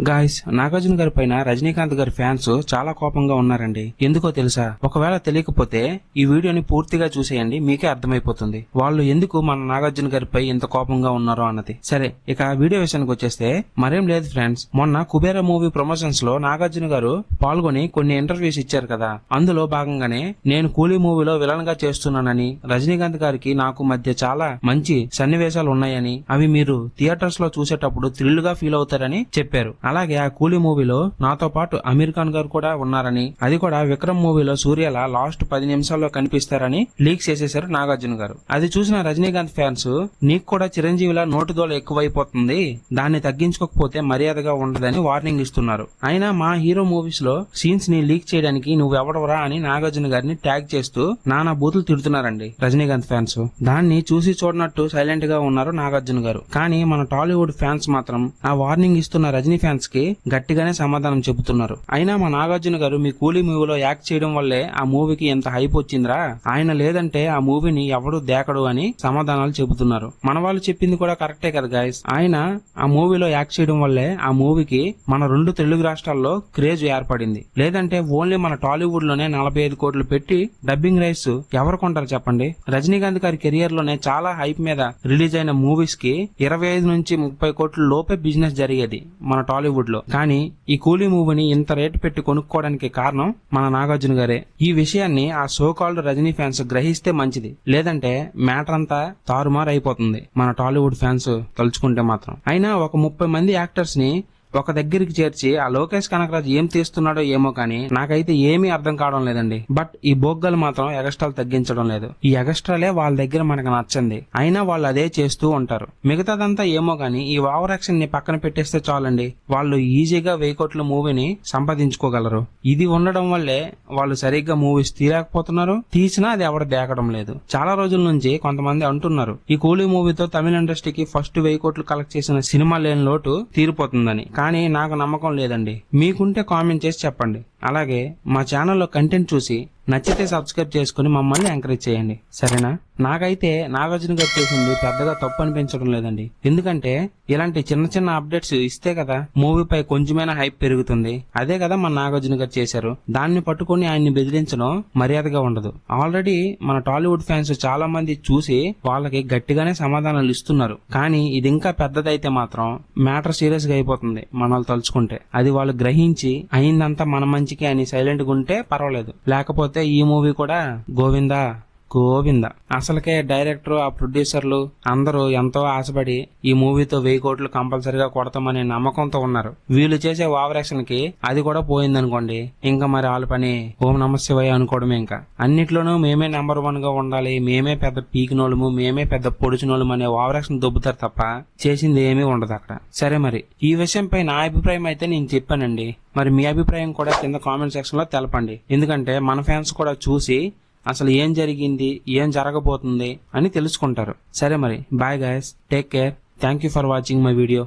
Guys, Nagarjuna గారి పైన రజనీకాంత్ గారి ఫ్యాన్స్ చాలా కోపంగా ఉన్నారండి. ఎందుకో తెలుసా? ఒకవేళ తెలియకపోతే ఈ వీడియోని పూర్తిగా చూసేయండి, మీకే అర్థమైపోతుంది వాళ్ళు ఎందుకు మన నాగార్జున గారిపై ఇంత కోపంగా ఉన్నారో అన్నది. సరే, ఇక వీడియో విషయానికి వచ్చేస్తే మరేం లేదు ఫ్రెండ్స్. మొన్న కుబేర మూవీ ప్రమోషన్స్ లో నాగార్జున గారు పాల్గొని కొన్ని ఇంటర్వ్యూస్ ఇచ్చారు కదా. అందులో భాగంగానే నేను కూలీ మూవీలో విలన్ గా చేస్తున్నానని, రజనీకాంత్ గారికి నాకు మధ్య చాలా మంచి సన్నివేశాలు ఉన్నాయని, అవి మీరు థియేటర్స్ లో చూసేటప్పుడు థ్రిల్ గా ఫీల్ అవుతారని చెప్పారు. అలాగే ఆ కూలీ మూవీలో నాతో పాటు అమీర్ ఖాన్ గారు కూడా ఉన్నారని, అది కూడా విక్రమ్ మూవీలో సూర్యలా లాస్ట్ 10 నిమిషాల్లో కనిపిస్తారని లీక్ చేసేశారు నాగార్జున గారు. అది చూసిన రజనీకాంత్ ఫ్యాన్స్ నీకు కూడా చిరంజీవిలా నోటుదోల ఎక్కువైపోతుంది, దాన్ని తగ్గించుకోకపోతే మర్యాదగా ఉండదని వార్నింగ్ ఇస్తున్నారు. అయినా మా హీరో మూవీస్ లో సీన్స్ ని లీక్ చేయడానికి నువ్వెవడవరా అని నాగార్జున గారిని ట్యాగ్ చేస్తూ నానా బూతులు తిడుతున్నారండి రజనీకాంత్ ఫ్యాన్స్. దాన్ని చూసి చూడనట్టు సైలెంట్ గా ఉన్నారు నాగార్జున గారు. కానీ మన టాలీవుడ్ ఫ్యాన్స్ మాత్రం ఆ వార్నింగ్ ఇస్తున్న రజనీ ఫ్యాన్స్ కి గట్టిగానే సమాధానం చెబుతున్నారు. అయినా మా నాగార్జున గారు మీ కూలీ మూవీలో యాక్ట్ చేయడం వల్లే ఆ మూవీకి ఎంత హైప్ వచ్చిందిరా, ఆయన లేదంటే ఆ మూవీని ఎవడు దేకడు అని సమాధానాలు చెబుతున్నారు. మన వాళ్ళు చెప్పింది కూడా కరెక్టే కదా గాయస్. ఆయన ఆ మూవీలో యాక్ట్ చేయడం వల్లే ఆ మూవీకి మన 2 తెలుగు రాష్ట్రాల్లో క్రేజ్ ఏర్పడింది. లేదంటే ఓన్లీ మన టాలీవుడ్ లోనే 45 కోట్లు పెట్టి డబ్బింగ్ రైట్స్ ఎవరు కొంటారు చెప్పండి. రజనీకాంత్ గారి కెరియర్ లోనే చాలా హైప్ మీద రిలీజ్ అయిన మూవీస్ కి 25 నుంచి 30 కోట్ల లోపే బిజినెస్ జరిగేది మన టాలీవుడ్ లో. కానీ ఈ కూలీ మూవీని ఇంత రేటు పెట్టి కొనుక్కోవడానికి కారణం మన నాగార్జున గారే. ఈ విషయాన్ని ఆ సో కాల్డ్ రజనీ ఫ్యాన్స్ గ్రహిస్తే మంచిది, లేదంటే మ్యాటర్ అంతా తారుమారు అయిపోతుంది మన టాలీవుడ్ ఫ్యాన్స్ తలుచుకుంటే మాత్రం. అయినా ఒక 30 మంది యాక్టర్స్ ని ఒక దగ్గరికి చేర్చి ఆ లోకేష్ కనకరాజ్ ఏం తీస్తున్నాడో ఏమో కానీ నాకైతే ఏమీ అర్థం కావడం లేదండి. బట్ ఈ బొగ్గలు మాత్రం ఎగస్ట్రాలు తగ్గించడం లేదు. ఈ ఎగస్ట్రాలే వాళ్ళ దగ్గర మనకు నచ్చంది, అయినా వాళ్ళు అదే చేస్తూ ఉంటారు. మిగతాదంతా ఏమో గానీ ఈ ఓవర్ యాక్షన్ ని పక్కన పెట్టేస్తే చాలండి, వాళ్ళు ఈజీగా 1000 కోట్ల మూవీని సంపాదించుకోగలరు. ఇది ఉండడం వల్లే వాళ్ళు సరిగ్గా మూవీస్ తీయలేకపోతున్నారు, తీసినా అది ఎవడ దేకడం లేదు. చాలా రోజుల నుంచి కొంతమంది అంటున్నారు ఈ కూలీ మూవీతో తమిళ ఇండస్ట్రీకి ఫస్ట్ 1000 కోట్లు కలెక్ట్ చేసిన సినిమా లేని లోటు తీరిపోతుందని. కానీ నాకు నమ్మకం లేదండి. మీకుంటే కామెంట్ చేసి చెప్పండి. అలాగే మా ఛానల్లో కంటెంట్ చూసి నచ్చితే సబ్స్క్రైబ్ చేసుకుని మమ్మల్ని ఎంకరేజ్ చేయండి, సరేనా? నాకైతే నాగార్జున గారు చేసింది పెద్దగా తప్పు అనిపించడం లేదండి. ఎందుకంటే ఇలాంటి చిన్న చిన్న అప్డేట్స్ ఇస్తే కదా మూవీపై కొంచెమైనా హైప్ పెరుగుతుంది. అదే కదా మన నాగార్జున గారు చేశారు. దాన్ని పట్టుకుని ఆయన్ని బెదిరించడం మర్యాదగా ఉండదు. ఆల్రెడీ మన టాలీవుడ్ ఫ్యాన్స్ చాలా మంది చూసి వాళ్ళకి గట్టిగానే సమాధానాలు ఇస్తున్నారు. కానీ ఇది ఇంకా పెద్దదైతే మాత్రం మ్యాటర్ సీరియస్ గా అయిపోతుంది మనల్ని తలుచుకుంటే. అది వాళ్ళు గ్రహించి అయిందంతా మన మంచికి అని సైలెంట్ గా ఉంటే పర్వాలేదు, లేకపోతే ఈ మూవీ కూడా గోవిందా గోవింద. అసలుకే డైరెక్టర్, ఆ ప్రొడ్యూసర్లు అందరూ ఎంతో ఆశపడి ఈ మూవీతో 1000 కోట్లు కంపల్సరిగా కొడతామనే నమ్మకంతో ఉన్నారు. వీళ్ళు చేసే ఓవర్ యాక్షన్ కి అది కూడా పోయిందనుకోండి, ఇంకా మరి వాళ్ళ పని ఓం నమ శివాయ అనుకోవడమే. ఇంకా అన్నిట్లోనూ మేమే నెంబర్ 1 గా ఉండాలి, మేమే పెద్ద పీకినోళ్ళము, మేమే పెద్ద పొడిచినోళ్ళము అనే ఓవర్ యాక్షన్ దొబ్బుతారు తప్ప చేసింది ఏమీ ఉండదు అక్కడ. సరే, మరి ఈ విషయంపై నా అభిప్రాయం అయితే నేను చెప్పానండి. మరి మీ అభిప్రాయం కూడా కింద కామెంట్ సెక్షన్ లో తెలపండి. ఎందుకంటే మన ఫ్యాన్స్ కూడా చూసి అసలు ఏం జరిగింది, ఏం జరగబోతుంది అని తెలుసుకుంటారు. సరే మరి, bye guys, take care, thank you for watching my video.